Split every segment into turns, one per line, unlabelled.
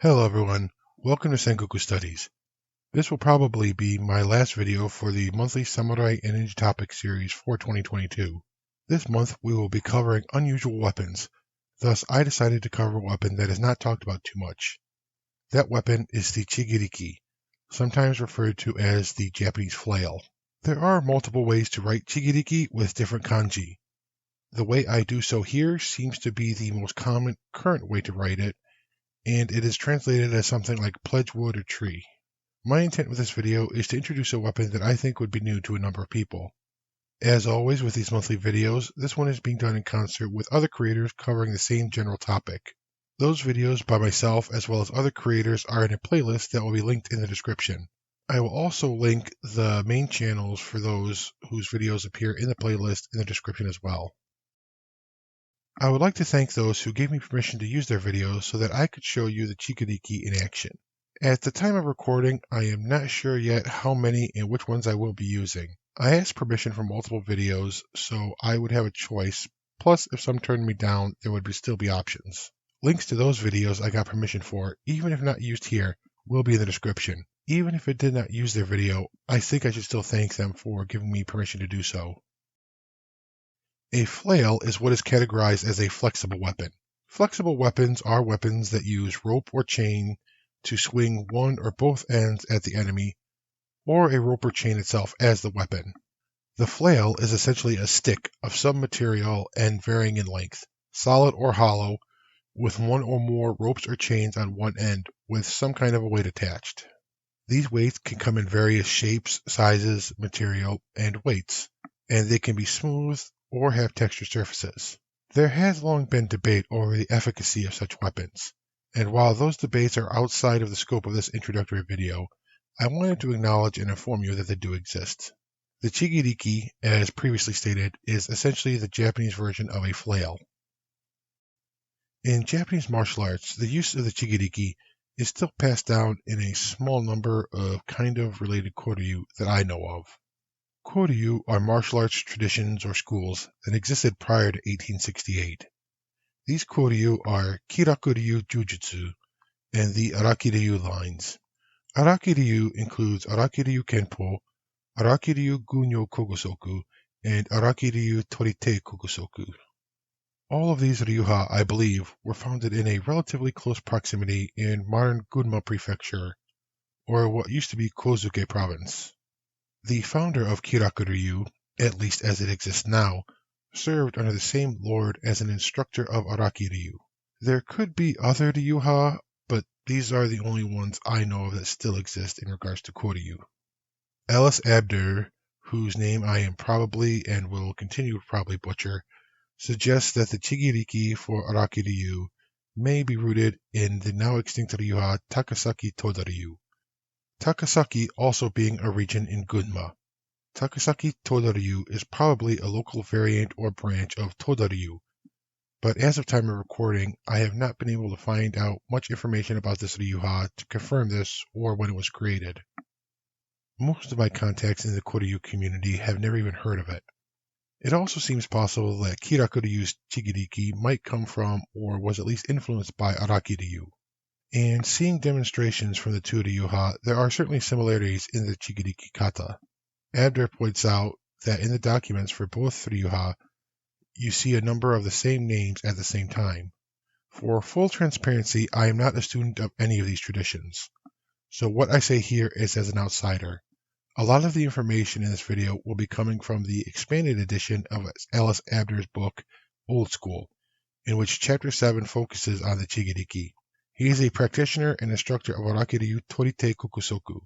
Hello everyone, welcome to Sengoku Studies. This will probably be my last video for the monthly Samurai and Ninja Topic series for 2022. This month we will be covering unusual weapons, thus I decided to cover a weapon that is not talked about too much. That weapon is the Chigiriki, sometimes referred to as the Japanese Flail. There are multiple ways to write Chigiriki with different kanji. The way I do so here seems to be the most common current way to write it, and it is translated as something like pledge wood or tree. My intent with this video is to introduce a weapon that I think would be new to a number of people. As always with these monthly videos, this one is being done in concert with other creators covering the same general topic. Those videos by myself as well as other creators are in a playlist that will be linked in the description. I will also link the main channels for those whose videos appear in the playlist in the description as well. I would like to thank those who gave me permission to use their videos so that I could show you the Chigiriki in action. At the time of recording, I am not sure yet how many and which ones I will be using. I asked permission for multiple videos, so I would have a choice, plus if some turned me down, there would still be options. Links to those videos I got permission for, even if not used here, will be in the description. Even if it did not use their video, I think I should still thank them for giving me permission to do so. A flail is what is categorized as a flexible weapon. Flexible weapons are weapons that use rope or chain to swing one or both ends at the enemy, or a rope or chain itself as the weapon. The flail is essentially a stick of some material and varying in length, solid or hollow, with one or more ropes or chains on one end with some kind of a weight attached. These weights can come in various shapes, sizes, material, and weights, and they can be smooth or have textured surfaces. There has long been debate over the efficacy of such weapons, and while those debates are outside of the scope of this introductory video, I wanted to acknowledge and inform you that they do exist. The Chigiriki, as previously stated, is essentially the Japanese version of a flail. In Japanese martial arts, the use of the Chigiriki is still passed down in a small number of kind of related koryu that I know of. Koryu are martial arts traditions or schools that existed prior to 1868. These koryu are Kiraku-ryu Jujutsu and the Araki-ryu lines. Araki-ryu includes Araki-ryu Kenpo, Araki-ryu Gunyo Kogusoku, and Araki-ryu Torite Kogusoku. All of these ryuha, I believe, were founded in a relatively close proximity in modern Gunma Prefecture, or what used to be Kozuke Province. The founder of Kiraku-ryu, at least as it exists now, served under the same lord as an instructor of Araki-ryu. There could be other ryuha, but these are the only ones I know of that still exist in regards to koryu. Alice Abder, whose name I am probably and will continue to probably butcher, suggests that the Chigiriki for Araki-ryu may be rooted in the now extinct ryuha Takasaki Toda-ryu. Takasaki also being a region in Gunma. Takasaki Toda-ryu is probably a local variant or branch of Toda-ryu, but as of time of recording, I have not been able to find out much information about this ryuha to confirm this or when it was created. Most of my contacts in the koryu community have never even heard of it. It also seems possible that Kiraku-ryu's Chigiriki might come from or was at least influenced by Araki-ryu. And seeing demonstrations from the two ryuha, there are certainly similarities in the Chigiriki kata. Abder points out that in the documents for both ryuha, you see a number of the same names at the same time. For full transparency, I am not a student of any of these traditions, so what I say here is as an outsider. A lot of the information in this video will be coming from the expanded edition of Alice Abder's book, Old School, in which Chapter 7 focuses on the Chigiriki. He is a practitioner and instructor of Araki-ryu Torite Kokusoku.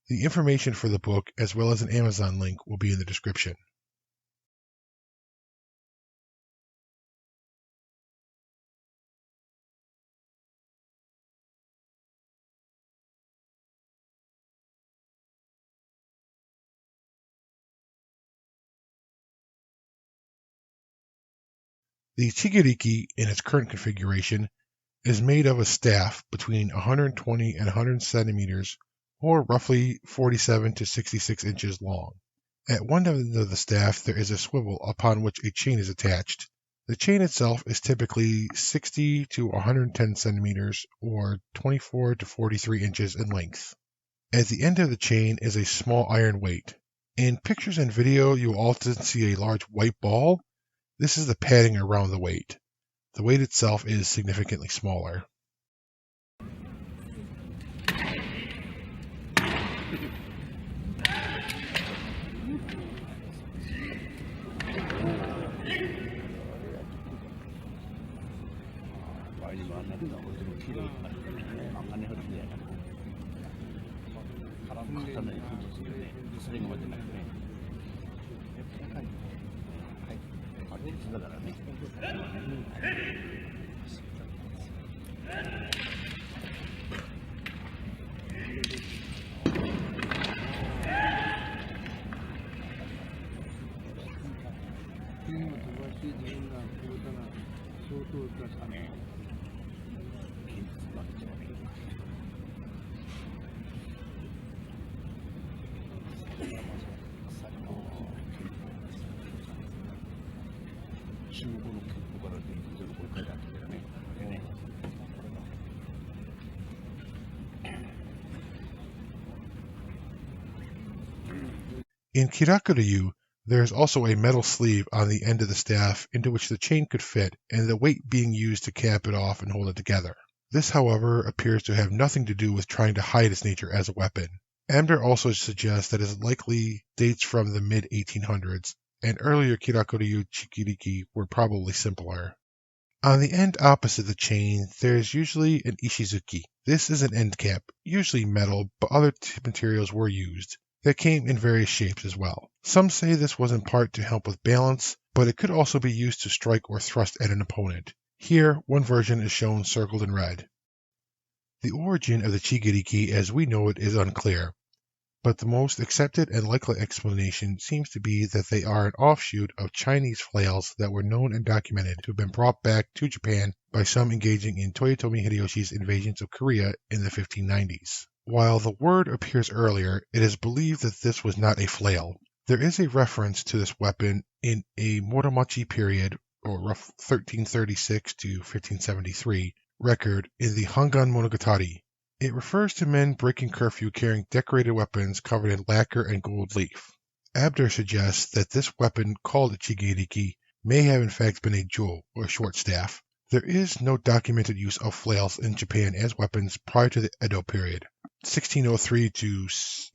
The information for the book, as well as an Amazon link, will be in the description. The Chigiriki, in its current configuration, is made of a staff between 120 and 100 centimeters, or roughly 47 to 66 inches long. At one end of the staff there is a swivel upon which a chain is attached. The chain itself is typically 60 to 110 centimeters or 24 to 43 inches in length. At the end of the chain is a small iron weight. In pictures and video, you will often see a large white ball. This is the padding around the weight. The weight itself is significantly smaller. In Kiraku-ryu, there is also a metal sleeve on the end of the staff into which the chain could fit, and the weight being used to cap it off and hold it together. This, however, appears to have nothing to do with trying to hide its nature as a weapon. Abner also suggests that it likely dates from the mid-1800s, and earlier Kiraku-ryu Chigiriki were probably simpler. On the end opposite the chain, there is usually an ishizuki. This is an end cap, usually metal, but other materials were used. That came in various shapes as well. Some say this was in part to help with balance, but it could also be used to strike or thrust at an opponent. Here, one version is shown circled in red. The origin of the Chigiriki as we know it is unclear, but the most accepted and likely explanation seems to be that they are an offshoot of Chinese flails that were known and documented to have been brought back to Japan by some engaging in Toyotomi Hideyoshi's invasions of Korea in the 1590s. While the word appears earlier, it is believed that this was not a flail. There is a reference to this weapon in a Muromachi period, or 1336 to 1573, record in the Hongan Monogatari. It refers to men breaking curfew carrying decorated weapons covered in lacquer and gold leaf. Abder suggests that this weapon, called a chigiriki, may have in fact been a jo, or short staff. There is no documented use of flails in Japan as weapons prior to the Edo period, 1603 to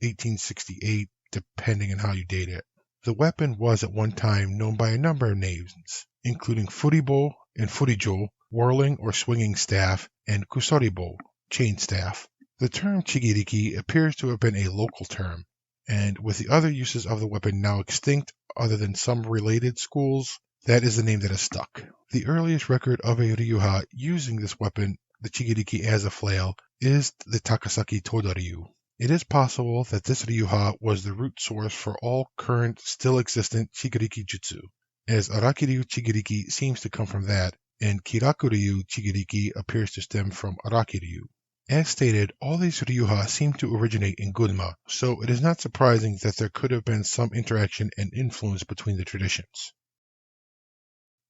1868, depending on how you date it. The weapon was at one time known by a number of names, including furibo and furijo, whirling or swinging staff, and kusoribo, chain staff. The term chigiriki appears to have been a local term, and with the other uses of the weapon now extinct other than some related schools, that is the name that has stuck. The earliest record of a ryuha using this weapon, the chigiriki, as a flail, is the Takasaki Toda-ryu. It is possible that this ryuha was the root source for all current, still existent chigiriki jutsu, as Araki-ryu chigiriki seems to come from that, and Kiraku-ryu chigiriki appears to stem from Araki-ryu. As stated, all these ryuha seem to originate in Gunma, so it is not surprising that there could have been some interaction and influence between the traditions.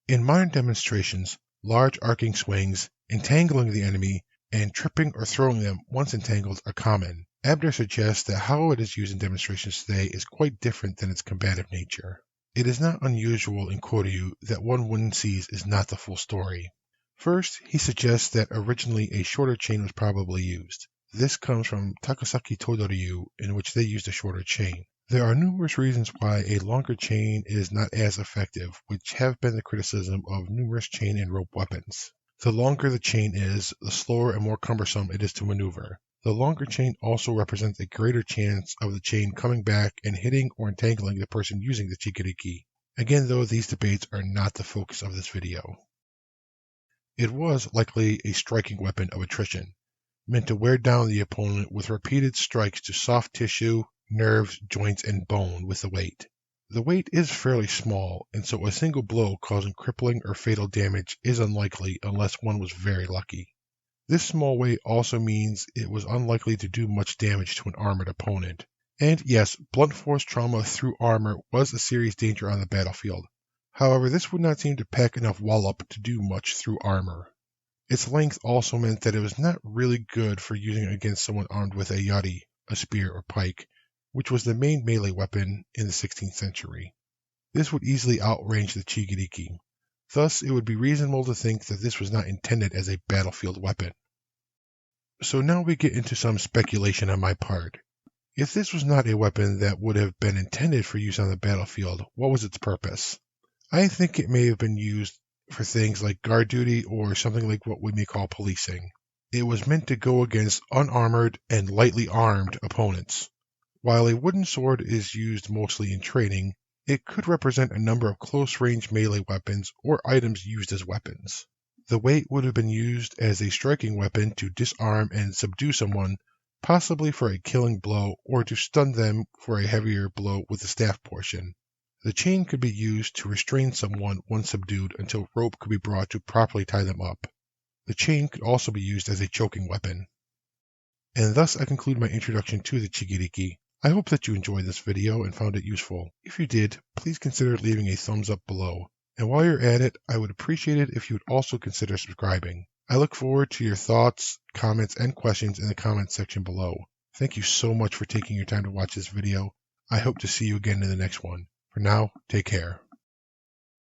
In modern demonstrations, large arcing swings, entangling the enemy, and tripping or throwing them once entangled are common. Abner suggests that how it is used in demonstrations today is quite different than its combative nature. It is not unusual in Koryu that one wouldn't sees is not the full story. First, he suggests that originally a shorter chain was probably used. This comes from Takasaki Toda-ryu, in which they used a shorter chain. There are numerous reasons why a longer chain is not as effective, which have been the criticism of numerous chain and rope weapons. The longer the chain is, the slower and more cumbersome it is to maneuver. The longer chain also represents a greater chance of the chain coming back and hitting or entangling the person using the chigiriki. Again, though, these debates are not the focus of this video. It was likely a striking weapon of attrition, meant to wear down the opponent with repeated strikes to soft tissue, nerves, joints, and bone with the weight. The weight is fairly small, and so a single blow causing crippling or fatal damage is unlikely unless one was very lucky. This small weight also means it was unlikely to do much damage to an armored opponent. And yes, blunt force trauma through armor was a serious danger on the battlefield. However, this would not seem to pack enough wallop to do much through armor. Its length also meant that it was not really good for using against someone armed with a yari, a spear or pike, which was the main melee weapon in the 16th century. This would easily outrange the chigiriki. Thus, it would be reasonable to think that this was not intended as a battlefield weapon. So now we get into some speculation on my part. If this was not a weapon that would have been intended for use on the battlefield, what was its purpose? I think it may have been used for things like guard duty or something like what we may call policing. It was meant to go against unarmored and lightly armed opponents. While a wooden sword is used mostly in training, it could represent a number of close-range melee weapons or items used as weapons. The weight would have been used as a striking weapon to disarm and subdue someone, possibly for a killing blow or to stun them for a heavier blow with the staff portion. The chain could be used to restrain someone once subdued until rope could be brought to properly tie them up. The chain could also be used as a choking weapon. And thus I conclude my introduction to the Chigiriki. I hope that you enjoyed this video and found it useful. If you did, please consider leaving a thumbs up below. And while you're at it, I would appreciate it if you would also consider subscribing. I look forward to your thoughts, comments, and questions in the comments section below. Thank you so much for taking your time to watch this video. I hope to see you again in the next one. For now, take care.